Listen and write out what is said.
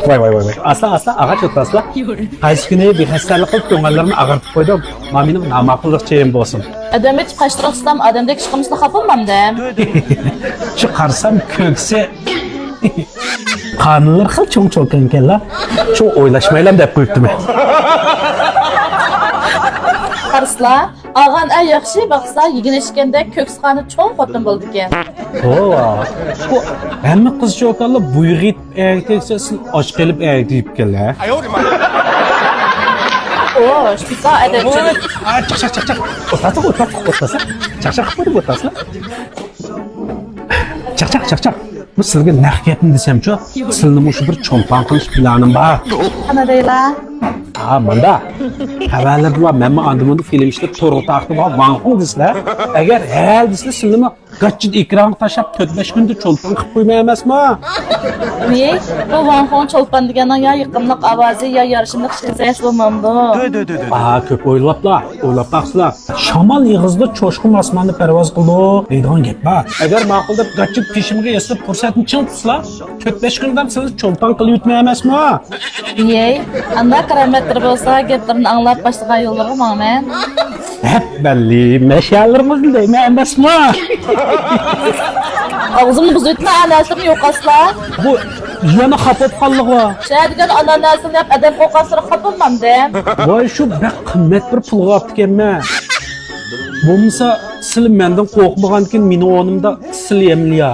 Vay. Asla ağaç ot asla. Qaysi kuni bexastalık qilib ko'ngillarni ag'artib qo'ydi. Mamining namaqulliq cheyim bo'lsin. Adamga chiqashtirasam, adamdek chiqimizda xapilmamda. Shu qarsam ko'ksi qonunlar xil cho'ng-cho'ng ekanlar. Shu o'ylashmaylam deb qo'yibdimi? Qarslar, ağan ay yaxshi baqsa, yiginishganda ko'ksqani cho'ng xotin bo'ldi ekan. Bu hamma qiz cho'kanlar buyg'it erkaksin och qilib deyib kellar. O, shpita adamchilik. Çak. Otasa. Çak qo'yib o'tasizlar. Çak. Bu sizga naq gapim desam-chu, sizning shu bir cho'mpan qilish planim bor. Qana deylar? Manda. Xabarlarda va men andimni film ishlab to'g'ri taqdim va vanqul desizlar. Agar hal desizlar, sizlarni gachchid ekran tashab 4-5 kunda cho'mpan qilib qo'ymay emasmi? Ne? Bu vanxon cho'lpan deganing ya yiqimliq ovozi ya yarishimliq shizayas bo'lmamdi. Ko'p o'ylab taqsizlar. Shamol yig'izda cho'shqin osmonni parvoz qildi deydigan gap bor. Agar ma'qul deb gachchid peshimga yasab fursatni ching tutsizlar, 4-5 kundan sizni cho'mpan qilib yutmay emasmi? Yey, anda karametr bo'lsa, gaplarni anglab boshlagan yo'llarga mangmen. Hep belli, meşallarımızın deyme emasmi? Ağzımni buzitma anasini yo'qaslar. Bu yana xapab qoldiq-ku. Shaydigan ananasini yap adam qo'qasini xapilmamda. Voy shu bir qimmat bir pulga olibdi-ekanman. Bo'lmasa, sil mendan qo'rqmagankin meni o'rnimda sil yemliya.